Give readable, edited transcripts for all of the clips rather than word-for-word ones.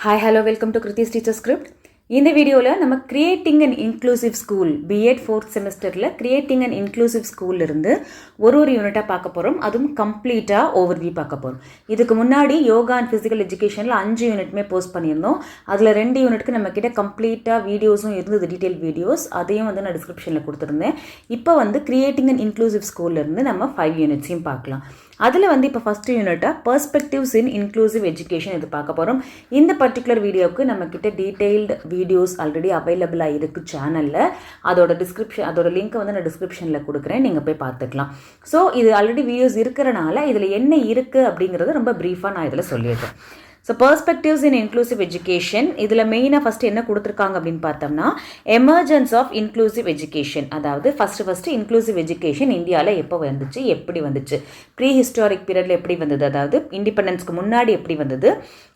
Hi, hello, welcome to Kriti's Teacher Script. இந்த வீடியோவில் நம்ம creating and inclusive school BEd 4th செமஸ்டரில் creating and inclusive ஸ்கூல்லேருந்து ஒரு யூனிட்டாக பார்க்க போகிறோம். அதுவும் கம்ப்ளீட்டாக ஓவர்வியூ பார்க்க போகிறோம். இதுக்கு முன்னாடி யோகா அண்ட் ஃபிசிக்கல் எஜுகேஷனில் 5 யூனிட்டுமே போஸ்ட் பண்ணியிருந்தோம். அதில் 2 யூனிட்டுக்கு நம்மக்கிட்ட கம்ப்ளீட்டாக வீடியோஸும் இருந்தது, டீட்டெயில் வீடியோஸ். அதையும் வந்து நான் டிஸ்கிரிப்ஷனில் கொடுத்துருந்தேன். இப்போ வந்து கிரியேட்டிங் அண்ட் இன்க்ளூசிவ் ஸ்கூல்லேருந்து நம்ம 5 யூனிட்ஸையும் பார்க்கலாம். அதில் வந்து இப்போ ஃபஸ்ட்டு யூனிட்டாக பர்ஸ்பெக்டிவ்ஸ் இன் இன்க்ளூசிவ் எஜுகேஷன் இது பார்க்க போகிறோம். இந்த பர்டிகுலர் வீடியோவுக்கு நம்மக்கிட்ட டீட்டெயில்டு வீடியோஸ் ஆல்ரெடி அவைலபிளாக இருக்குது சேனலில். அதோட லிங்க்கை வந்து நான் டிஸ்கிரிப்ஷனில் கொடுக்குறேன், நீங்கள் போய் பார்த்துக்கலாம். ஸோ இது ஆல்ரெடி வீடியோஸ் இருக்கிறனால இதில் என்ன இருக்குது அப்படிங்கிறத ரொம்ப ப்ரீஃபாக நான் இதில் சொல்லியிருக்கேன். ஸோ பர்ஸ்பெக்டிவ்ஸ் இன் இன்க்ளூசிவ் எஜுகேஷன் இதில் மெயினாக ஃபஸ்ட்டு என்ன கொடுத்துருக்காங்க அப்படின்னு பார்த்தோம்னா, எமர்ஜென்ஸ் ஆஃப் இன்க்ளூசிவ் எஜுகேஷன். அதாவது ஃபஸ்ட்டு இன்க்ளூசிவ் எஜுகேஷன் இந்தியாவில் எப்போ வந்துச்சு, எப்படி வந்துச்சு, ப்ரீ ஹிஸ்டாரிக் பீரியடில் எப்படி வந்தது, அதாவது இண்டிபெண்டன்ஸ்க்கு முன்னாடி எப்படி வந்தது,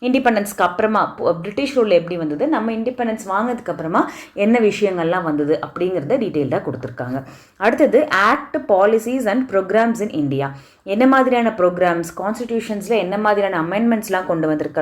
இண்டிபெண்டன்ஸ்க்கு அப்புறமா பிரிட்டிஷ் ரூலில் எப்படி வந்தது, நம்ம இண்டிபெண்டன்ஸ் வாங்கினதுக்கு அப்புறமா என்ன விஷயங்கள்லாம் வந்தது அப்படிங்கிறத டீட்டெயில்டாக கொடுத்துருக்காங்க. அடுத்தது act, policies and programs in India. என்ன மாதிரியான ப்ரோக்ராம்ஸ், கான்ஸ்டிடியூஷன்ஸில் என்ன மாதிரியான அமெண்ட்மெண்ட்ஸ்லாம் கொண்டு வந்திருக்கிறாங்க,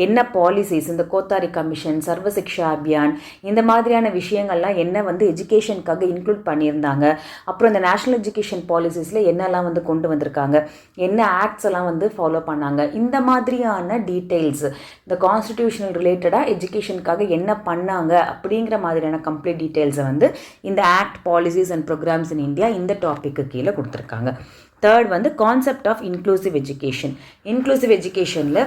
என்ன பாலிசிஸ், இந்த கோத்தாரி கமிஷன், சர்வ சிக்ஷா அபியான், இந்த மாதிரியான விஷயங்கள்லாம் என்ன வந்து எஜுகேஷனுக்காக இன்க்ளூட் பண்ணியிருந்தாங்க. அப்புறம் இந்த நேஷ்னல் எஜுகேஷன் பாலிசிஸில் என்னெல்லாம் வந்து கொண்டு வந்திருக்காங்க, என்ன ஆக்ட்ஸ் எல்லாம் வந்து ஃபாலோ பண்ணாங்க, இந்த மாதிரியான டீட்டெயில்ஸ், இந்த கான்ஸ்டிடியூஷனல் ரிலேட்டடாக எஜுகேஷனுக்காக என்ன பண்ணாங்க அப்படிங்கிற மாதிரியான கம்ப்ளீட் டீட்டெயில்ஸை வந்து இந்த act, policies and programs in India இந்த டாப்பிக்கு கீழே கொடுத்துருக்காங்க. தேர்ட் வந்து concept of inclusive education. Inclusive எஜுகேஷனில்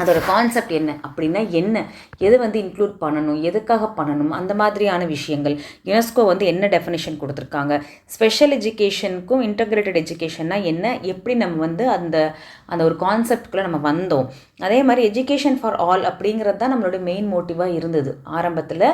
அதோட கான்செப்ட் என்ன அப்படின்னா, என்ன எது வந்து இன்க்ளூட் பண்ணணும், எதுக்காக பண்ணணும், அந்த மாதிரியான விஷயங்கள். யுனெஸ்கோ வந்து என்ன டெஃபினேஷன் கொடுத்துருக்காங்க, ஸ்பெஷல் எஜுகேஷனுக்கும் இன்டகிரேட்டட் எஜுகேஷன்னா என்ன, எப்படி நம்ம வந்து அந்த அந்த ஒரு கான்செப்டுக்குள்ளே நம்ம வந்தோம். அதே மாதிரி எஜுகேஷன் ஃபார் ஆல் அப்படிங்கிறது தான் நம்மளோட மெயின் மோட்டிவாக இருந்தது. ஆரம்பத்தில்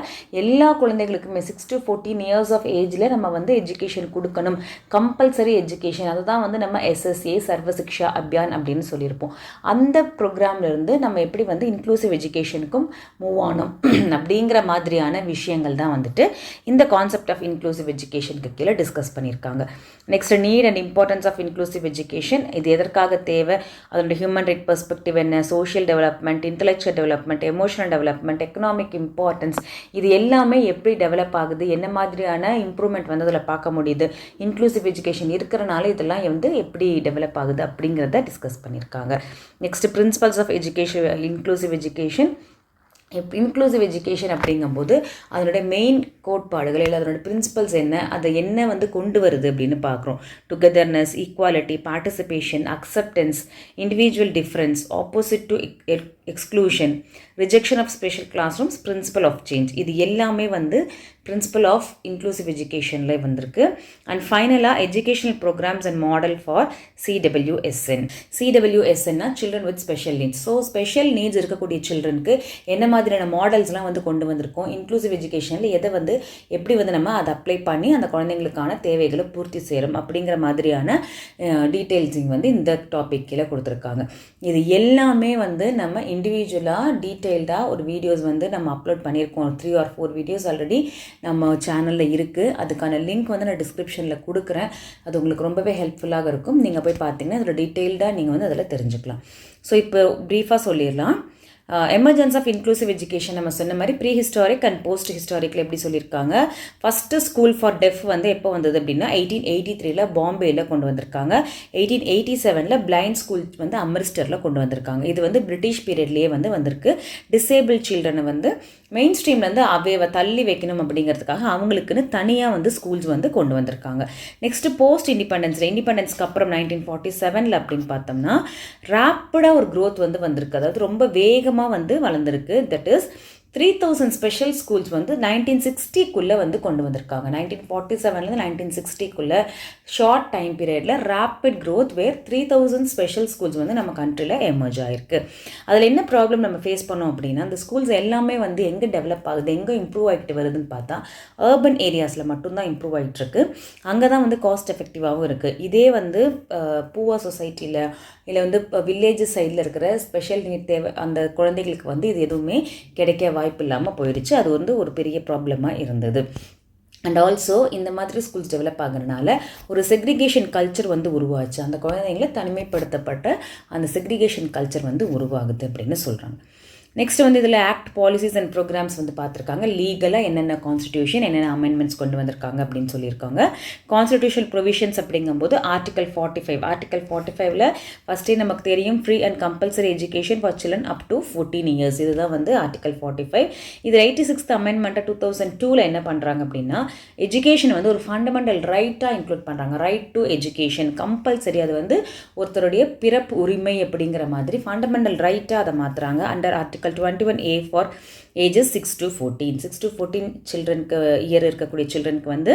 எல்லா குழந்தைகளுக்குமே 6 to 14 இயர்ஸ் ஆஃப் ஏஜில் நம்ம வந்து எஜுகேஷன் கொடுக்கணும், கம்பல்சரி எஜுகேஷன். அதுதான் வந்து நம்ம SSA சர்வ சிக்ஷா அபியான் அப்படின்னு சொல்லியிருப்போம். அந்த ப்ரோக்ராம்லேருந்து நம்ம எப்படி வந்து இன்க்ளூசிவ் எஜுகேஷனுக்கும் மூவ் ஆனோம் அப்படிங்கிற மாதிரியான விஷயங்கள் தான் வந்துட்டு இந்த கான்செப்ட் ஆஃப் இன்க்ளூசிவ் எஜுகேஷனுக்கு கீழே டிஸ்கஸ் பண்ணியிருக்காங்க. Next need and importance of inclusive education. இது எதற்காக தேவை, அதோட ஹியூமன் ரைட் பெர்ஸ்பெக்டிவ் என்ன, social development, intellectual development, emotional development, economic importance, இது எல்லாமே எப்படி டெவலப் ஆகுது, என்ன மாதிரியான இம்ப்ரூவ்மெண்ட் வந்து அதில் பார்க்க முடியுது, இன்க்ளூசிவ் எஜுகேஷன் இருக்கிறனால இதெல்லாம் வந்து எப்படி டெவலப் ஆகுது அப்படிங்கிறத டிஸ்கஸ் பண்ணியிருக்காங்க. Next principles of education, inclusive education. Inclusive education அப்படிங்கும்போது அதனுடைய மெயின் கோட்பாடுகள் இல்லை அதனோட பிரின்சிபல்ஸ் என்ன, அதை என்ன வந்து கொண்டு வருது அப்படின்னு பார்க்குறோம். Togetherness, equality, participation, acceptance, individual difference, opposite to exclusion, rejection of special classrooms, principle of change. இது எல்லாமே வந்து பிரின்சிபல் ஆஃப் இன்க்ளூசிவ் எஜுகேஷனில் வந்திருக்கு. அண்ட் ஃபைனலாக educational programs and model for CWSN. CWSNனா children with special needs. So special needs இருக்கக்கூடிய சில்ட்ரனுக்கு என்ன மாதிரியான மாடல்ஸ்லாம் வந்து கொண்டு வந்திருக்கோம், இன்க்ளூசிவ் எஜுகேஷனில் எதை வந்து எப்படி வந்து நம்ம அதை அப்ளை பண்ணி அந்த குழந்தைங்களுக்கான தேவைகளை பூர்த்தி செய்கிறோம் அப்படிங்கிற மாதிரியான டீட்டெயில்ஸிங் வந்து இந்த டாபிக் கீழே கொடுத்துருக்காங்க. இது எல்லாமே வந்து நம்ம இண்டிவிஜுவலாக டீட்டெயில்டாக ஒரு வீடியோஸ் வந்து நம்ம அப்லோட் பண்ணியிருக்கோம். 3 or 4 வீடியோஸ் ஆல்ரெடி நம்ம சேனலில் இருக்குது. அதுக்கான லிங்க் வந்து நான் டிஸ்கிரிப்ஷனில் கொடுக்குறேன். அது உங்களுக்கு ரொம்பவே ஹெல்ப்ஃபுல்லாக இருக்கும். நீங்கள் போய் பார்த்தீங்கன்னா அதில் டீட்டெயில்டாக நீங்கள் வந்து அதில் தெரிஞ்சுக்கலாம். ஸோ இப்போ ப்ரீஃபாக சொல்லிடலாம். எமர்ஜென்ஸ் ஆஃப் இன்க்ளூசிவ் எஜுகேஷன் நம்ம சொன்ன மாதிரி ப்ரீ ஹிஸ்டாரிக் அண்ட் போஸ்ட் ஹிஸ்டாரிக்கில் எப்படி சொல்லியிருக்காங்க. ஃபஸ்ட்டு ஸ்கூல் ஃபார் டெஃப் வந்து எப்போ வந்தது அப்படின்னா 1883 பாம்பேயில் கொண்டு வந்திருக்காங்க. 1887 பிளைண்ட் ஸ்கூல் வந்து அம்ரிஸ்டரில் கொண்டு வந்திருக்காங்க. இது வந்து பிரிட்டிஷ் பீரியட்லேயே வந்து வந்திருக்கு. டிசேபிள் சில்ட்ரனை வந்து மெயின் ஸ்ட்ரீம்லேருந்து அவையை தள்ளி வைக்கணும் அப்படிங்கிறதுக்காக அவங்களுக்குன்னு தனியாக வந்து ஸ்கூல்ஸ் வந்து கொண்டு வந்திருக்காங்க. நெக்ஸ்ட்டு போஸ்ட் இண்டிபெண்டன்ஸ்க்கு அப்புறம் 1947 அப்படின்னு பார்த்தோம்னா ரேப்பிடாக ஒரு க்ரோத் வந்து வந்திருக்கு. அதாவது ரொம்ப வேகமாக வந்து வளர்ந்துருக்கு. தட் இஸ் 3000 ஸ்பெஷல் ஸ்கூல்ஸ் வந்து 1960க்குள்ளே வந்து கொண்டு வந்திருக்காங்க. 1947 1960க்குள்ளே ஷார்ட் டைம் பீரியடில் ரேப்பிட் க்ரோத் வேர் 3000 ஸ்பெஷல் ஸ்கூல்ஸ் வந்து நம்ம கண்ட்ரியில் எமர்ஜ் ஆகிருக்கு. அதில் என்ன ப்ராப்ளம் நம்ம ஃபேஸ் பண்ணோம் அப்படின்னா, அந்த ஸ்கூல்ஸ் எல்லாமே வந்து எங்கே டெவலப் ஆகுது, எங்கே இம்ப்ரூவ் ஆகிட்டு வருதுன்னு பார்த்தா அர்பன் ஏரியாஸில் மட்டும்தான் இம்ப்ரூவ் ஆகிட்டுருக்கு. அங்கே தான் வந்து காஸ்ட் எஃபெக்டிவாகவும் இருக்குது. இதே வந்து பூவர் சொசைட்டியில் இல்லை வந்து வில்லேஜ் சைடில் இருக்கிற ஸ்பெஷல் நீட் தேவை அந்த குழந்தைகளுக்கு வந்து இது எதுவுமே கிடைக்க வாய்ப்பு இல்லாமல் போயிடுச்சு. அது வந்து ஒரு பெரிய ப்ராப்ளமாக இருந்தது. அண்ட் ஆல்சோ இந்த மாதிரி ஸ்கூல்ஸ் டெவலப் ஆகிறதுனால ஒரு செக்ரிகேஷன் கல்ச்சர் வந்து உருவாச்சு. அந்த குழந்தைங்களை தனிமைப்படுத்தப்பட்ட அந்த செக்ரிகேஷன் கல்ச்சர் வந்து உருவாகுது அப்படின்னு சொல்கிறாங்க. நெக்ஸ்ட் வந்து இதில் ஆக்ட் பாலிசிஸ் அண்ட் ப்ரோக்ராம்ஸ் வந்து பார்த்துருக்காங்க. லீகலாக என்னென்ன கான்ஸ்டிடியூஷன் என்னென்ன அமெண்ட்மெண்ட்ஸ் கொண்டு வந்திருக்காங்க அப்படின்னு சொல்லியிருக்காங்க. கான்ஸ்டிடியூஷனல் ப்ரொவிஷன்ஸ் அப்படிங்கும்போது ஆர்டிகல் 45ல் ஃபஸ்ட்டே நமக்கு தெரியும் free and compulsory education for children up to 14 years. இதுதான் வந்து ஆர்டிகல் 45. இது 86th அமெண்ட்மெண்ட்டை 2002 என்ன பண்ணுறாங்க அப்படின்னா எஜுகேஷன் வந்து ஒரு ஃபண்டமெண்டல் ரைட்டாக இன்க்ளூட் பண்ணுறாங்க. ரைட் டு எஜுகேஷன் கம்பல்சரி, அது வந்து ஒருத்தருடைய பிறப்பு உரிமை அப்படிங்கிற மாதிரி ஃபண்டமெண்டல் ரைட்டாக அதை மாற்றுறாங்க. Under article 21A for ages 6 to 14. 6 to 14 சில்ட்ரனுக்கு இயர் இருக்கக்கூடிய சில்ட்ரனுக்கு வந்து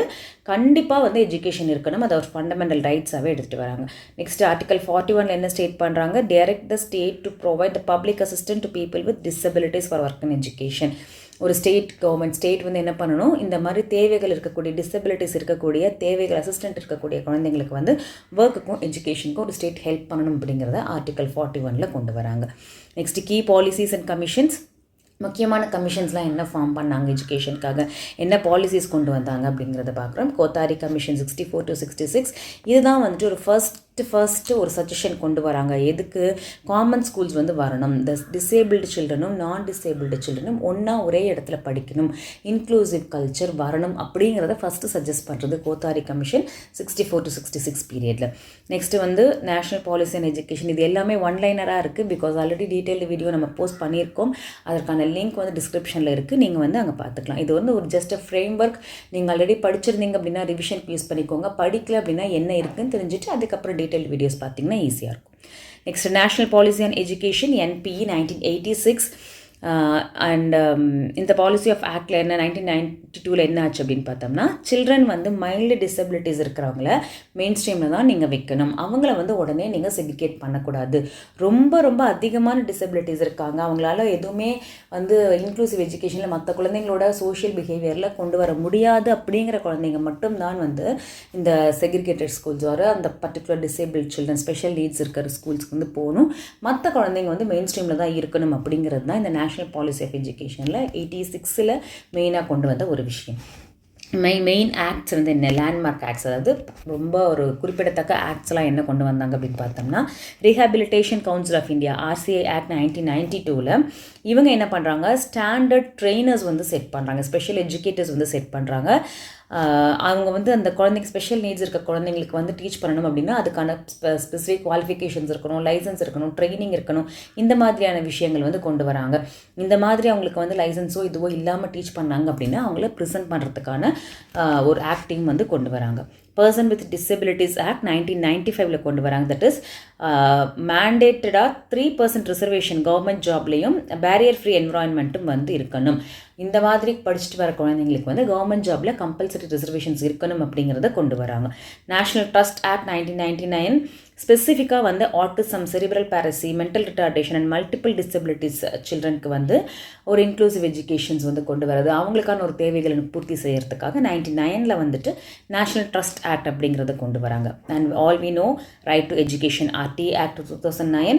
கண்டிப்பாக வந்து எஜுகேஷன் இருக்கணும். அதை ஒரு ஃபண்டமெண்டல் ரைட்ஸாகவே எடுத்துகிட்டு வராங்க. நெக்ஸ்ட் ஆர்டிகல் 41 என்ன ஸ்டேட் பண்ணுறாங்க? Direct the state to provide the public assistant to people with disabilities for work in education. ஒரு ஸ்டேட் வந்து என்ன பண்ணணும், இந்த மாதிரி தேவைகள் இருக்கக்கூடிய டிசபிலிட்டிஸ் இருக்கக்கூடிய தேவைகள் அசிஸ்டன்ட் இருக்கக்கூடிய குழந்தைங்களுக்கு வந்து ஒர்க்குக்கும் எஜுகேஷனுக்கும் ஒரு ஸ்டேட் ஹெல்ப் பண்ணணும் அப்படிங்கிறத ஆர்டிகல் 41 கொண்டு வராங்க. Next key policies and commissions. முக்கியமான கமிஷன்ஸ்லாம் என்ன ஃபார்ம் பண்ணாங்க எஜுகேஷனுக்காக, என்ன பாலிசிஸ் கொண்டு வந்தாங்க அப்படிங்கிறத பார்க்குறோம். Kothari commission 64 to 66. இதுதான் வந்துட்டு ஒரு ஃபர்ஸ்ட் ஒரு சஜஷன் கொண்டு வராங்க. எதுக்கு? காமன் ஸ்கூல்ஸ் வந்து வரணும், இந்த டிசேபிள்டு சில்ட்ரனும் நான் டிசேபிள்டு சில்ட்ரனும் ஒன்றா ஒரே இடத்துல படிக்கணும், இன்க்ளூசிவ் கல்ச்சர் வரணும் அப்படிங்கிறத ஃபஸ்ட்டு சஜஸ்ட் பண்ணுறது கோத்தாரி கமிஷன் 64 to 66 பீரியடில். நெக்ஸ்ட்டு வந்து நேஷனல் பாலிசி அண்ட் எஜுகேஷன். இது எல்லாமே ஒன்லைனராக இருக்குது, பிகாஸ் ஆல்ரெடி டீட்டெயில்டு வீடியோ நம்ம போஸ்ட் பண்ணியிருக்கோம். அதற்கான லிங்க் வந்து டிஸ்கிரிப்ஷனில் இருக்குது, நீங்கள் வந்து அங்கே பார்த்துக்கலாம். இது வந்து ஒரு ஜஸ்ட் ஃப்ரேம் ஒர்க். நீங்கள் ஆல்ரெடி படிச்சிருந்தீங்க அப்படின்னா ரிவிஷனுக்கு யூஸ் பண்ணிக்கோங்க. படிக்கல அப்படின்னா என்ன இருக்குதுன்னு தெரிஞ்சுட்டு அதுக்கப்புறம் டீட்டெயில் வீடியோஸ் பார்த்தீங்கன்னா ஈஸியாக இருக்கும். Next national policy and education NPE 1986. And இந்த பாலிசி ஆஃப் ஆக்டில் என்ன 1992 என்ன ஆச்சு அப்படின்னு பார்த்தோம்னா, சில்ட்ரன் வந்து மைல்டு டிசபிலிட்டிஸ் இருக்கிறவங்கள மெயின் ஸ்ட்ரீமில் தான் நீங்கள் வைக்கணும். அவங்கள வந்து உடனே நீங்கள் செக்ரிகேட் பண்ணக்கூடாது. ரொம்ப ரொம்ப அதிகமான டிசபிலிட்டிஸ் இருக்காங்க, அவங்களால எதுவுமே வந்து இன்க்ளூசிவ் எஜுகேஷனில் மற்ற குழந்தைங்களோட சோஷியல் பிஹேவியரில் கொண்டு வர முடியாது அப்படிங்கிற குழந்தைங்க மட்டும்தான் வந்து இந்த செக்ரிகேட்டட் ஸ்கூல்ஸ் வர அந்த particular disable children special needs இருக்கிற ஸ்கூல்ஸ்க்கு வந்து போகணும். மற்ற குழந்தைங்க வந்து மெயின் ஸ்ட்ரீமில் தான் இருக்கணும் அப்படிங்கிறது தான் இந்த நேஷனல் பாலிசி ஆஃப் எஜுகேஷனில் 86ல் மெயினாக கொண்டு வந்த ஒரு விஷயம். மெயின் ஆக்ட்ஸ் வந்து என்ன? லேண்ட்மார்க் ஆக்ட்ஸ், அதாவது ரொம்ப ஒரு குறிப்பிடத்தக்க ஆக்ட்ஸ்லாம் என்ன கொண்டு வந்தாங்க அப்படின்னு பார்த்தோம்னா, rehabilitation council of India RCI act 1992ல் இவங்க என்ன பண்ணுறாங்க, ஸ்டாண்டர்ட் ட்ரெயினர்ஸ் வந்து செட் பண்ணுறாங்க, ஸ்பெஷல் எஜுகேட்டர்ஸ் வந்து செட் பண்ணுறாங்க. அவங்க வந்து அந்த குழந்தைங்க ஸ்பெஷல் நீட்ஸ் இருக்க குழந்தைங்களுக்கு வந்து டீச் பண்ணணும் அப்படின்னா அதுக்கான ஸ்பெசிஃபிக் குவாலிஃபிகேஷன்ஸ் இருக்கணும், லைசன்ஸ் இருக்கணும், ட்ரைனிங் இருக்கணும். இந்த மாதிரியான விஷயங்கள் வந்து கொண்டு வராங்க. இந்த மாதிரி அவங்களுக்கு வந்து லைசன்ஸோ இதுவோ இல்லாமல் டீச் பண்ணாங்க அப்படின்னா அவங்கள ப்ரிசென்ட் பண்ணுறதுக்கான ஒரு ஆக்டிங் வந்து கொண்டு வராங்க. பர்சன் வித் டிசபிலிட்டிஸ் ஆக்ட் 1995ல் கொண்டு வராங்க. தட் இஸ் மேண்டேட்டடாக 3% ரிசர்வேஷன் கவர்மெண்ட் ஜாப்லேயும் பேரியர் ஃப்ரீ என்வரான்மெண்ட்டும் வந்து இருக்கணும். இந்த மாதிரி படிச்சுட்டு வர குழந்தைங்களுக்கு வந்து கவர்மெண்ட் ஜாபில் கம்பல்சரி ரிசர்வேஷன்ஸ் இருக்கணும் அப்படிங்கிறத கொண்டு வராங்க. நேஷனல் ட்ரஸ்ட் ஆக்ட் 1999 ஸ்பெசிஃபிக்காக வந்து autism, cerebral palsy, mental retardation and multiple disabilities சில்ட்ரனுக்கு வந்து ஒரு இன்க்ளூசிவ் எஜுகேஷன்ஸ் வந்து கொண்டு வரது, அவங்களுக்கான ஒரு தேவைகளை பூர்த்தி செய்யறதுக்காக 99ல் வந்துட்டு நேஷனல் ட்ரஸ்ட் ஆக்ட் அப்படிங்கிறத கொண்டு வராங்க. And all we know right to education RT act 2009.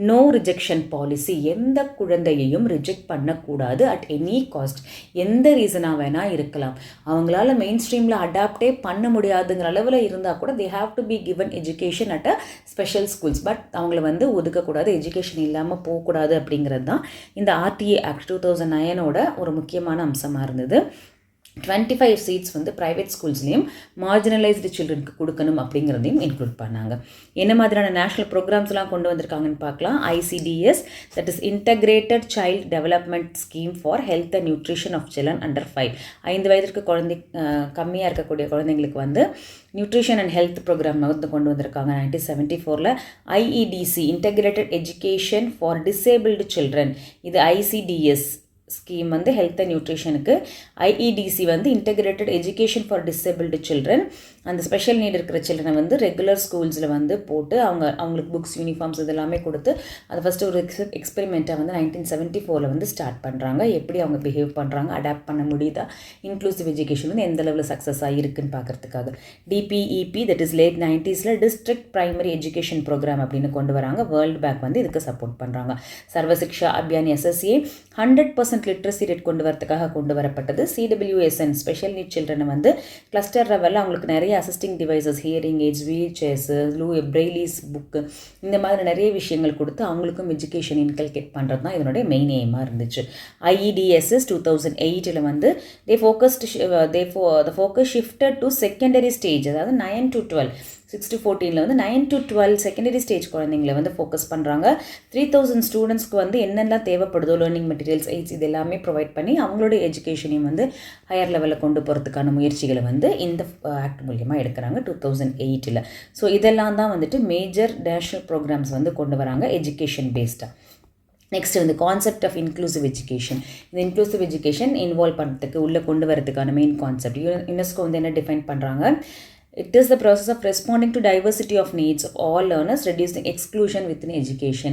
No rejection policy, எந்த குழந்தையையும் ரிஜெக்ட் பண்ணக்கூடாது அட் எனி காஸ்ட். எந்த ரீசனாக வேணால் இருக்கலாம், அவங்களால மெயின் ஸ்ட்ரீமில் அடாப்டே பண்ண முடியாதுங்கிற அளவில் இருந்தால் கூட they have to be given education at a special schools. But அவங்கள வந்து ஒதுக்கக்கூடாது, எஜுகேஷன் இல்லாமல் போகக்கூடாது அப்படிங்கிறது தான் இந்த RTA ஆக்ட் 2009ஓட ஒரு முக்கியமான அம்சமாக இருந்தது. 25 சீட்ஸ் வந்து ப்ரைவேட் ஸ்கூல்ஸ்லேயும் மார்ஜினலைஸ்டு சில்ட்ரனுக்கு கொடுக்கணும் அப்படிங்கிறதையும் இன்க்ளூட் பண்ணாங்க. என்ன மாதிரியான நேஷனல் ப்ரோக்ராம்ஸ்லாம் கொண்டு வந்திருக்காங்கன்னு பார்க்கலாம். ICDS, that is integrated child development scheme for health and nutrition of children under 5. 5 வயதிற்கு கம்மியாக இருக்கக்கூடிய குழந்தைங்களுக்கு வந்து நியூட்ரிஷன் அண்ட் ஹெல்த் ப்ரோக்ராம் வந்து கொண்டு வந்திருக்காங்க 1974ல். IEDC, integrated education for disabled children, இது ICDS ஸ்கீம் வந்து ஹெல்த் அண்ட் நியூட்ரிஷனுக்கு. IEDC வந்து integrated education for disabled children. அந்த ஸ்பெஷல் நீட் இருக்கிற சில்ட்ரனை வந்து ரெகுலர் ஸ்கூல்ஸில் வந்து போட்டு அவங்களுக்கு புக்ஸ், யூனிஃபார்ம்ஸ் இதெல்லாமே கொடுத்து அதை ஃபஸ்ட்டு ஒரு எக்ஸ்பெரிமெண்ட்டாக வந்து 1974ல் வந்து ஸ்டார்ட் பண்ணுறாங்க. எப்படி அவங்க பிஹேவ் பண்ணுறாங்க, அடாப்ட் பண்ண முடியுதா, இன்க்ளூசிவ் எஜுகேஷன் வந்து எந்த லெவலில் சக்ஸஸ் ஆகிருக்குன்னு பார்க்குறதுக்காக. DPEP, தட் இஸ் லேட் 90ஸ்ல டிஸ்ட்ரிக்ட் ப்ரைமரி எஜுகேஷன் ப்ரோக்ராம் அப்படின்னு கொண்டு வராங்க. வேர்ல்டு பேங்க் வந்து இதுக்கு சப்போர்ட் பண்ணுறாங்க. Sarva Shiksha Abhiyan SSA 100% economic literacy rate கொண்டு வரதுக்காக கொண்டு வரப்பட்டது. சிடபிள்யூஎஸ்என் ஸ்பெஷல் நீட் சில்ட்ரனை வந்து கிளஸ்டர் லெவலில் அவங்களுக்கு நிறைய assisting devices, hearing aids, wheelchairs, braille's book, இந்த மாதிரி நிறைய விஷயங்கள் கொடுத்து அவங்களுக்கும் எஜுகேஷன் இன்கல்கேட் பண்ணுறது தான் இதனுடைய மெயின் எய்மாக இருந்துச்சு. IEDSS 2008 வந்து the focus shifted to secondary stage, அதாவது 9 to 12, 6 to 14 வந்து 9 to 12 செகண்டரி ஸ்டேஜ் குழந்தைங்களை வந்து ஃபோக்கஸ் பண்ணுறாங்க. 3000 ஸ்டூடெண்ட்ஸ்க்கு வந்து என்னெல்லாம் தேவைப்படுதோ லேர்னிங் மெட்டீரியல்ஸ், எய்ட்ஸ் இது எல்லாமே ப்ரொவைட் பண்ணி அவங்களுடைய எஜுகேஷனையும் வந்து ஹையர் லெவலில் கொண்டு போகிறதுக்கான முயற்சிகளை வந்து இந்த ஆக்ட் மூலியமாக எடுக்கிறாங்க 2008. ஸோ இதெல்லாம் தான் வந்துட்டு மேஜர் நேஷ்னல் ப்ரோக்ராம்ஸ் வந்து கொண்டு வராங்க எஜுகேஷன் பேஸ்டாக. நெக்ஸ்ட் வந்து கான்செப்ட் ஆஃப் இன்க்ளூசிவ் எஜுகேஷன். இந்த இன்க்ளூசிவ் எஜுகேஷன் இன்வால்வ் பண்ணுறதுக்கு உள்ளே கொண்டு வரதுக்கான மெயின் கான்செப்ட் யுனெஸ்கோ வந்து என்ன டிஃபைன் பண்ணுறாங்க? It is the process of responding to diversity of needs of all learners, reducing exclusion within education.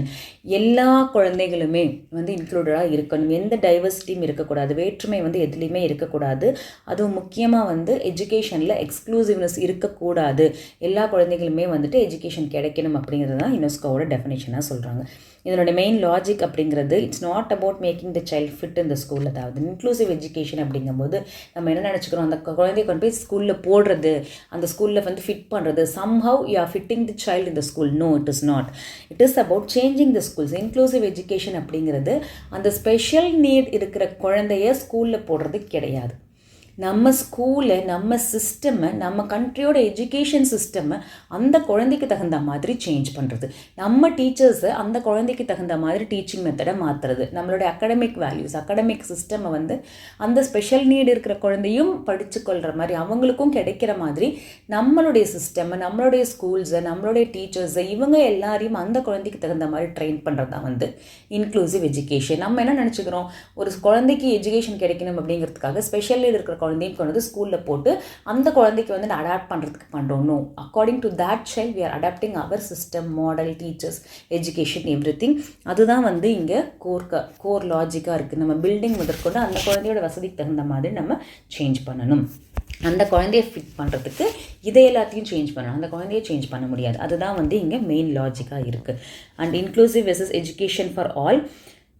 எல்லா குழந்தைகளுமே வந்து இன்க்ளூடடாக இருக்கணும், எந்த டைவர்சிட்டியும் இருக்கக்கூடாது, வேற்றுமை வந்து எதுலேயுமே இருக்கக்கூடாது. அதுவும் முக்கியமாக வந்து எஜுகேஷனில் எக்ஸ்க்ளூசிவ்னஸ் இருக்கக்கூடாது, எல்லா குழந்தைகளுமே வந்துட்டு எஜுகேஷன் கிடைக்கணும் அப்படிங்கிறது தான் யுனெஸ்கோவோட டெஃபினேஷனாக சொல்கிறாங்க. இதனுடைய மெயின் லாஜிக் அப்படிங்கிறது it's not about making the child fit இந்த ஸ்கூலில். அதாவது இன்க்ளூசிவ் எஜுகேஷன் அப்படிங்கும்போது நம்ம என்ன நினச்சிக்கிறோம், அந்த குழந்தைய கொண்டு போய் ஸ்கூலில் போடுறது, அந்த ஸ்கூலில் வந்து ஃபிட் பண்ணுறது, somehow you are fitting the child in the school. No, it is not. It is about changing the schools. Inclusive education அப்படிங்கிறது அந்த ஸ்பெஷல் நீட் இருக்கிற குழந்தைய ஸ்கூலில் போடுறது கிடையாது. நம்ம ஸ்கூலை, நம்ம சிஸ்டமை, நம்ம கண்ட்ரியோட எஜுகேஷன் சிஸ்டமை அந்த குழந்தைக்கு தகுந்த மாதிரி சேஞ்ச் பண்ணுறது, நம்ம டீச்சர்ஸை அந்த குழந்தைக்கு தகுந்த மாதிரி டீச்சிங் மெத்தடை மாற்றுறது, நம்மளோட அகடமிக் வேல்யூஸ், அகடமிக் சிஸ்டமை வந்து அந்த ஸ்பெஷல் நீட் இருக்கிற குழந்தையும் படிச்சுக்கொள்கிற மாதிரி அவங்களுக்கும் கிடைக்கிற மாதிரி நம்மளுடைய சிஸ்டமை, நம்மளுடைய ஸ்கூல்ஸை, நம்மளுடைய டீச்சர்ஸை, இவங்க எல்லாரையும் அந்த குழந்தைக்கு தகுந்த மாதிரி ட்ரெயின் பண்ணுறது தான் வந்து இன்க்ளூசிவ் எஜுகேஷன். நம்ம என்ன நினச்சிக்கிறோம், ஒரு குழந்தைக்கு எஜுகேஷன் கிடைக்கணும் அப்படிங்கிறதுக்காக ஸ்பெஷல் நீட் இருக்கிற குழந்தையும் கொண்டு வந்து ஸ்கூலில் போட்டு அந்த குழந்தைக்கு வந்து அடாப்ட் பண்ணுறதுக்கு பண்ணுறோம். According to that child we are adapting our system, model, teachers, education, everything. அதுதான் வந்து இங்கே கோர் லாஜிக்காக இருக்குது. நம்ம பில்டிங் முதற்கொண்டு அந்த குழந்தையோட வசதிக்கு தகுந்த மாதிரி நம்ம சேஞ்ச் பண்ணணும். அந்த குழந்தைய ஃபிட் பண்ணுறதுக்கு இதை எல்லாத்தையும் சேஞ்ச் பண்ணணும், அந்த குழந்தைய சேஞ்ச் பண்ண முடியாது. அதுதான் வந்து இங்கே மெயின் லாஜிக்காக இருக்குது. And inclusive versus education for all.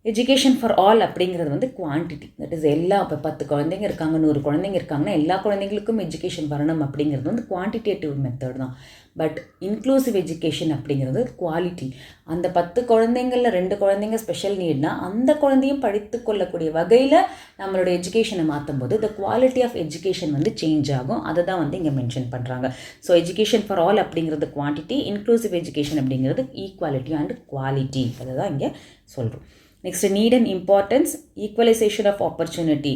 Education for all அப்படிங்கிறது வந்து குவான்டிட்டி. தட் இஸ் எல்லா, இப்போ 10 குழந்தைங்க இருக்காங்க, 100 குழந்தைங்க இருக்காங்கன்னா எல்லா குழந்தைங்களுக்கும் எஜுகேஷன் வரணும் அப்படிங்கிறது வந்து குவான்டிடேட்டிவ் மெத்தட் தான். பட் இன்க்ளூசிவ் எஜுகேஷன் அப்படிங்கிறது குவாலிட்டி. அந்த 10 குழந்தைங்களில் 2 குழந்தைங்க ஸ்பெஷல் நீட்னா அந்த குழந்தையும் படித்து கொள்ளக்கூடிய வகையில் நம்மளோட எஜுகேஷனை மாற்றும் போது த குவாலிட்டி ஆஃப் எஜுகேஷன் வந்து சேஞ்ச் ஆகும். அதை தான் வந்து இங்கே மென்ஷன் பண்ணுறாங்க. ஸோ எஜுகேஷன் ஃபார் ஆல் அப்படிங்கிறது குவான்டிட்டி, இன்க்ளூசிவ் எஜுகேஷன் அப்படிங்கிறது ஈக்குவாலிட்டி அண்ட் குவாலிட்டி. அதை தான் இங்கே சொல்கிறோம். Next, need and importance, equalisation of opportunity.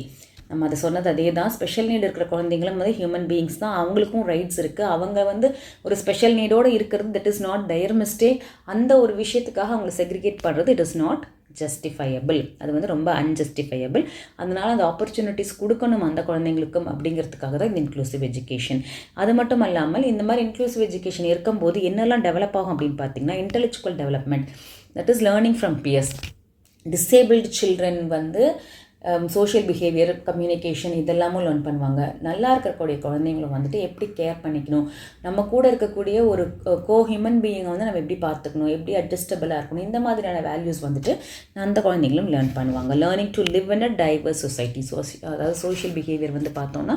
நம்ம அதை சொன்னது அதே தான். ஸ்பெஷல் நீட் இருக்கிற குழந்தைங்களும் வந்து ஹியூமன் பீயிங்ஸ் தான், அவங்களுக்கும் ரைட்ஸ் இருக்குது. அவங்க வந்து ஒரு ஸ்பெஷல் நீடோடு இருக்கிறது that is not their mistake. அந்த ஒரு விஷயத்துக்காக அவங்களை செக்ரிகேட் பண்ணுறது இட் இஸ் நாட் ஜஸ்டிஃபையபிள். அது வந்து ரொம்ப அன்ஜஸ்டிஃபையபிள். அதனால் அந்த ஆப்பர்ச்சுனிட்டிஸ் கொடுக்கணும் அந்த குழந்தைங்களுக்கும் அப்படிங்கிறதுக்காக தான் இந்த இன்க்ளூசிவ் எஜுகேஷன். அது மட்டும் இல்லாமல் இந்த மாதிரி இன்க்ளூசிவ் எஜுகேஷன் இருக்கும்போது என்னெல்லாம் டெவலப் ஆகும் அப்படின்னு பார்த்தீங்கன்னா, intellectual development, that is learning from peers. Disabled children வந்து சோஷியல் பிஹேவியர், கம்யூனிகேஷன் இதெல்லாமும் லேர்ன் பண்ணுவாங்க. நல்லா இருக்கக்கூடிய குழந்தைங்களும் வந்துட்டு எப்படி கேர் பண்ணிக்கணும், நம்ம கூட இருக்கக்கூடிய ஒரு ஹியூமன் பீயிங்கை வந்து நம்ம எப்படி பார்த்துக்கணும், எப்படி அட்ஜஸ்டபிளாக இருக்கணும், இந்த மாதிரியான வேல்யூஸ் வந்துட்டு அந்த குழந்தைங்களும் லேர்ன் பண்ணுவாங்க. Learning to live in a divorce society. அதாவது சோஷியல் பிஹேவியர் வந்து பார்த்தோன்னா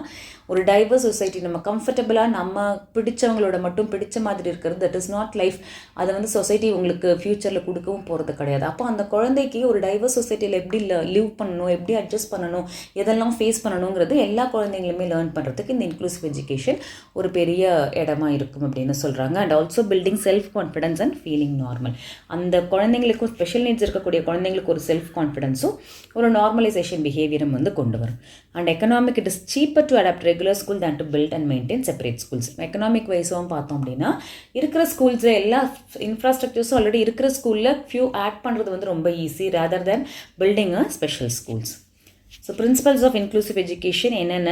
ஒரு டைவர்ஸ் சொசைட்டி, நம்ம கம்ஃபர்டபுளாக நம்ம பிடிச்சவங்களோட மட்டும் பிடிச்ச மாதிரி இருக்கிறது தட் இஸ் நாட் லைஃப். அதை வந்து சொசைட்டி உங்களுக்கு ஃப்யூச்சரில் கொடுக்கவும் போகிறது கிடையாது. அப்போ அந்த குழந்தைக்கு ஒரு டைவர்ஸ் சொசைட்டியில் எப்படி லிவ் பண்ணணும், எப்படி அட்ஜஸ்ட் பண்ணணும், எதெல்லாம் ஃபேஸ் பண்ணணுங்கிறது எல்லா குழந்தைங்களுமே லேர்ன் பண்ணுறதுக்கு இந்த இன்க்ளூசிவ் எஜுகேஷன் ஒரு பெரிய இடமா இருக்கும் அப்படின்னு சொல்கிறாங்க. And also building self confidence and feeling normal. அந்த குழந்தைங்களுக்கும் ஸ்பெஷல் நீட்ஸ் இருக்கக்கூடிய குழந்தைங்களுக்கு ஒரு செல்ஃப் கான்ஃபிடன்ஸும் ஒரு நார்மலைசேஷன் பிஹேவியரும் வந்து கொண்டு வரும். And economic, it is cheaper to adapt regular school than to build and maintain separate schools. Economic வைஸும் பார்த்தோம் அப்படின்னா இருக்கிற ஸ்கூல்ஸில் எல்லா இன்ஃப்ராஸ்ட்ரக்சர்ஸும் ஆல்ரெடி இருக்கிற ஸ்கூலில் ஃபியூ ஆட் பண்ணுறது வந்து ரொம்ப easy rather than building a special schools. So principles of inclusive education என்னென்ன,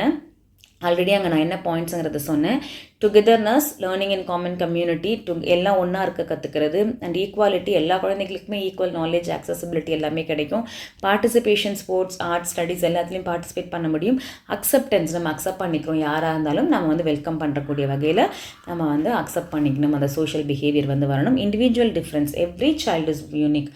ஆல்ரெடி அங்கே நான் என்ன பாயிண்ட்ஸுங்கிறத சொன்னேன். Togetherness, learning in common community, எல்லாம் ஒன்றா இருக்க கற்றுக்கிறது, அண்ட் ஈக்குவாலிட்டி, எல்லா குழந்தைங்களுக்குமே ஈக்குவல் நாலேஜ், ஆக்சசிபிலிட்டி எல்லாமே கிடைக்கும். பார்ட்டிசிபேஷன், ஸ்போர்ட்ஸ், ஆர்ட்ஸ், ஸ்டடீஸ் எல்லாத்துலேயும் பார்ட்டிசிபேட் பண்ண முடியும். அக்செப்டன்ஸ், நம்ம அக்செப்ட் பண்ணிக்கிறோம், யாராக இருந்தாலும் நம்ம வந்து வெல்கம் பண்ணுறக்கூடிய வகையில் நம்ம வந்து அக்செப்ட் பண்ணிக்கணும். அந்த சோஷியல் பிஹேவியர் வந்து வரணும். Individual difference, every child is unique,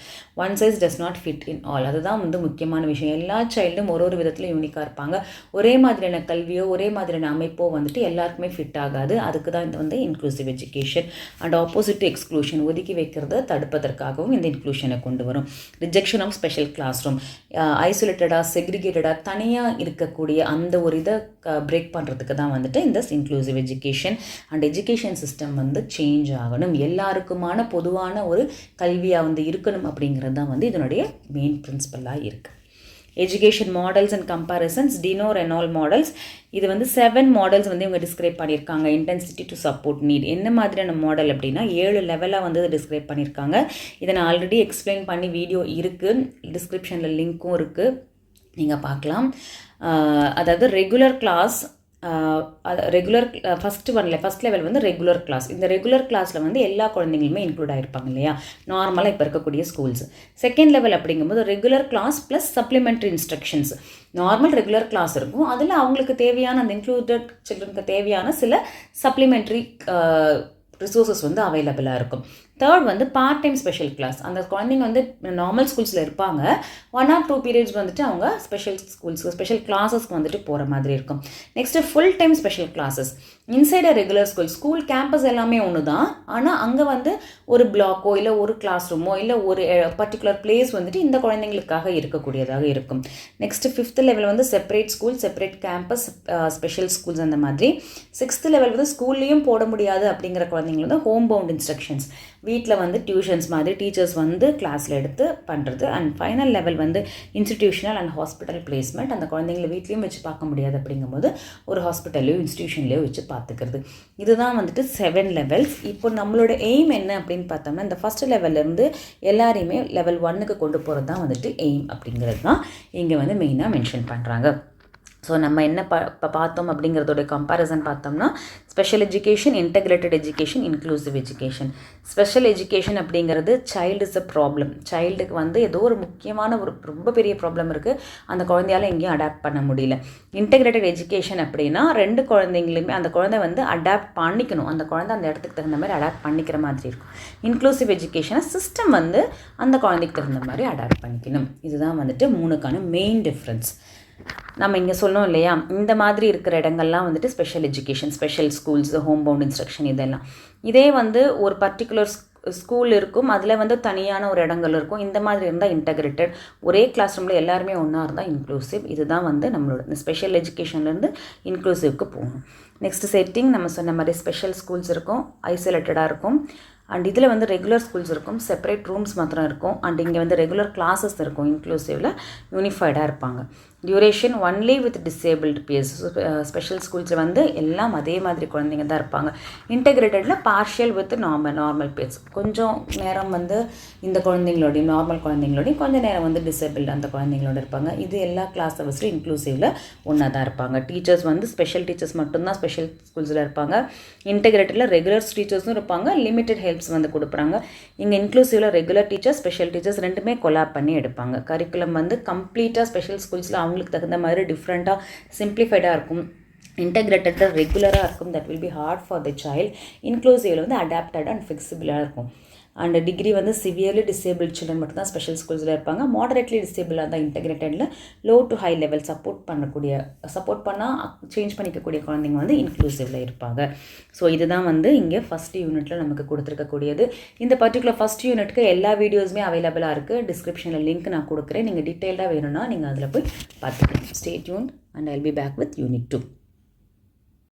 one size does not fit in all. அதுதான் வந்து முக்கியமான விஷயம். எல்லா சைல்டும் ஒரு விதத்தில் யூனிக்காக இருப்பாங்க. ஒரே மாதிரியான கல்வியோ ஒரே மாதிரியான அமைப்போ வந்துட்டு எல்லாருக்குமே ஃபிட் ஆகாது. அதுக்கு தான் இது வந்து inclusive education. And opposite to exclusion, ஒதுக்கி வைக்கிறத தடுப்பதற்காகவும் இந்த இன்க்ளூஷனை கொண்டு வரும். Rejection of special classroom, ஐசோலேட்டடாக, செக்ரிகேட்டடாக, தனியாக இருக்கக்கூடிய அந்த ஒரு இதை பிரேக் பண்ணுறதுக்கு தான் வந்துட்டு இந்த inclusive education. And education system வந்து சேஞ்ச் ஆகணும், எல்லாருக்குமான பொதுவான ஒரு கல்வியாக வந்து இருக்கணும் அப்படிங்கிறது தான் வந்து இதனுடைய மெயின் பிரின்சிபலாக இருக்குது. Education models and comparisons, Deno Reynolds models. இது வந்து 7 மாடல்ஸ் வந்து இவங்க டிஸ்கிரைப் பண்ணியிருக்காங்க. இன்டென்சிட்டி டு சப்போர்ட் நீட், என்ன மாதிரியான மாடல் அப்படின்னா 7 லெவலாக வந்து டிஸ்கிரைப் பண்ணியிருக்காங்க. இதை நான் ஆல்ரெடி எக்ஸ்பிளைன் பண்ணி வீடியோ இருக்குது, டிஸ்கிரிப்ஷனில் லிங்க்கும் இருக்குது, நீங்கள் பார்க்கலாம். அதாவது ரெகுலர் கிளாஸ், ஃபஸ்ட் லெவல் வந்து ரெகுலர் கிளாஸ். இந்த ரெகுலர் கிளாஸில் வந்து எல்லா குழந்தைங்களுமே இன்க்ளூட் ஆகிருப்பாங்க இல்லையா, நார்மலாக இப்போ இருக்கக்கூடிய ஸ்கூல்ஸ். செகண்ட் லெவல் அப்படிங்கும்போது regular class plus supplementary instructions. Normal regular class இருக்கும், அதில் அவங்களுக்கு தேவையான அந்த இன்க்ளூடட் சில்ட்ரனுக்கு தேவையான சில சப்ளிமெண்ட்ரி ரிசோர்ஸஸ் வந்து அவைலபிளாக இருக்கும். தேர்ட் வந்து பார்ட் டைம் ஸ்பெஷல் கிளாஸ். அந்த குழந்தைங்க வந்து நார்மல் ஸ்கூல்ஸில் இருப்பாங்க, 1 or 2 பீரியட்ஸ் வந்துட்டு அவங்க ஸ்பெஷல் கிளாஸஸ்க்கு வந்துட்டு போகிற மாதிரி இருக்கும். Next full time special classes inside அ ரெகுலர் ஸ்கூல் கேம்பஸ் எல்லாமே ஒன்று தான், ஆனால் அங்கே வந்து ஒரு பிளாக்கோ இல்லை ஒரு கிளாஸ் ரூமோ இல்லை ஒரு பர்டிகுலர் பிளேஸ் வந்துட்டு இந்த குழந்தைங்களுக்காக இருக்கக்கூடியதாக இருக்கும். நெக்ஸ்ட்டு 5th லெவல் வந்து separate school, separate campus, special schools அந்த மாதிரி. 6th லெவல் வந்து ஸ்கூல்லையும் போட முடியாது அப்படிங்கிற குழந்தைங்க வந்து ஹோம் பவுண்ட் இன்ஸ்ட்ரக்ஷன்ஸ், வீட்டில் வந்து டியூஷன்ஸ் மாதிரி டீச்சர்ஸ் வந்து கிளாஸில் எடுத்து பண்ணுறது. அண்ட் ஃபைனல் லெவல் வந்து இன்ஸ்டிடியூஷனல் அண்ட் ஹாஸ்பிட்டல் பிளேஸ்மெண்ட், அந்த குழந்தைங்களை வீட்லேயும் வச்சு பார்க்க முடியாது அப்படிங்கும்போது ஒரு ஹாஸ்பிட்டல்லையோ இன்ஸ்டிடியூஷன்லையோ வச்சு பார்த்துக்கிறது. இதுதான் வந்துட்டு 7 லெவல்ஸ். இப்போ நம்மளோட எய்ம் என்ன அப்படின்னு பார்த்தோம்னா, இந்த ஃபஸ்ட் லெவல்லேருந்து எல்லாரையுமே லெவல் 1க்கு கொண்டு போகிறது தான் வந்துட்டு எய்ம் அப்படிங்கிறது தான் இங்கே வந்து மெயினாக மென்ஷன் பண்ணுறாங்க. ஸோ நம்ம என்ன இப்போ பார்த்தோம் அப்படிங்கிறதோட கம்பேரிசன் பார்த்தோம்னா, special education, integrated education, inclusive education. Special education அப்படிங்கிறது சைல்டு இஸ் அ ப்ராப்ளம், சைல்டுக்கு வந்து ஏதோ ஒரு முக்கியமான ஒரு ரொம்ப பெரிய ப்ராப்ளம் இருக்குது, அந்த குழந்தையால் எங்கேயும் அடாப்ட் பண்ண முடியல. இன்டெகிரேட்டட் எஜுகேஷன் அப்படின்னா 2 குழந்தைங்களுமே அந்த குழந்தை வந்து அடாப்ட் பண்ணிக்கணும், அந்த குழந்தை அந்த இடத்துக்கு தகுந்த மாதிரி அடாப்ட் பண்ணிக்கிற மாதிரி இருக்கும். இன்க்ளூசிவ் எஜுகேஷனை சிஸ்டம் வந்து அந்த குழந்தைக்கு தகுந்த மாதிரி அடாப்ட் பண்ணிக்கணும். இதுதான் வந்துட்டு 3க்கான மெயின் டிஃப்ரென்ஸ். நம்ம இங்கே சொன்னோம் இல்லையா, இந்த மாதிரி இருக்கிற இடங்கள்லாம் வந்துட்டு special education, special schools, home bound instruction இதெல்லாம். இதே வந்து ஒரு பர்டிகுலர் ஸ்கூல் இருக்கும், அதில் வந்து தனியான ஒரு இடங்கள் இருக்கும். இந்த மாதிரி இருந்தால் இன்டெகிரேட்டட், ஒரே கிளாஸ் ரூமில் எல்லாருமே ஒன்றா இருந்தால் இன்க்ளூசிவ். இதுதான் வந்து நம்மளோட இந்த ஸ்பெஷல் எஜுகேஷன்லேருந்து இன்க்ளூசிவ்க்கு போகணும். நெக்ஸ்ட் செட்டிங், நம்ம சொன்ன மாதிரி ஸ்பெஷல் ஸ்கூல்ஸ் இருக்கும், ஐசோலேட்டடாக இருக்கும். அண்ட் இதில் வந்து ரெகுலர் ஸ்கூல்ஸ் இருக்கும், செப்பரேட் ரூம்ஸ் மாத்திரம் இருக்கும். அண்ட் இங்கே வந்து ரெகுலர் கிளாஸஸ் இருக்கும், இன்க்ளூசிவில் யூனிஃபைடாக இருப்பாங்க. Duration only with disabled peers. Special ஸ்கூல்ஸில் வந்து எல்லாம் அதே மாதிரி குழந்தைங்க தான் இருப்பாங்க. இன்டெகிரேட்டடில் பார்ஷியல் வித் நார்மல் பியர்ஸ். கொஞ்சம் நேரம் வந்து இந்த குழந்தைங்களோடையும் நார்மல் குழந்தைங்களோடையும் கொஞ்சம் நேரம் வந்து டிசேபிள்டு அந்த குழந்தைங்களோட இருப்பாங்க. இது எல்லா கிளாஸ் ஹவர்ஸ்லையும் இன்க்ளூசிவில் ஒன்றா தான் இருப்பாங்க. டீச்சர்ஸ் வந்து ஸ்பெஷல் டீச்சர்ஸ் மட்டும்தான் ஸ்பெஷல் ஸ்கூல்ஸில் இருப்பாங்க. இன்டெகிரேட்டடில் ரெகுலர் டீச்சர்ஸும் இருப்பாங்க, லிமிட்டட் ஹெல்ப்ஸ் வந்து கொடுக்குறாங்க. இங்கே இன்க்ளூசிவில் ரெகுலர் டீச்சர்ஸ், ஸ்பெஷல் டீச்சர்ஸ் ரெண்டுமே கொலாப் பண்ணி எடுப்பாங்க. கரிக்குலம் வந்து கம்ப்ளீட்டாக ஸ்பெஷல் ஸ்கூல்ஸில் அவங்களுக்கு தகுந்த மாதிரி டிஃப்ரெண்ட்டாக சிம்பிளிஃபைடாக இருக்கும். இன்டெகிரேட்டடில் ரெகுலராக இருக்கும், that will be hard for the child. இன்க்ளூசிவில் வந்து அடாப்டட் அண்ட் ஃபிக்சிபிளாக இருக்கும். அண்ட் டிகிரி வந்து சிவியர்லி டிசேபிள் சில்ட்ரன் மட்டும் தான் ஸ்பெஷல் ஸ்கூல்ஸில் இருப்பாங்க. மாடரேட்லி டிசேபிளாக தான் இன்டெகிரேட்டடில். Low to high level support பண்ணால் சேஞ்ச் பண்ணிக்கக்கூடிய குழந்தைங்க வந்து இன்க்ளூசிவில் இருப்பாங்க. ஸோ இதுதான் வந்து இங்கே ஃபஸ்ட் யூனிட்டில் நமக்கு கொடுத்துருக்கக்கூடியது. இந்த பர்டிகுலர் ஃபஸ்ட் யூனிட்டுக்கு எல்லா வீடியோஸுமே அவைலபிளாக இருக்குது. டிஸ்கிரிப்ஷனில் லிங்க் நான் கொடுக்குறேன், நீங்கள் டீட்டெயில்டாக வேணும்னா நீங்கள் அதில் போய் பார்த்துக்கலாம். Stay tuned and I will be back with unit 2.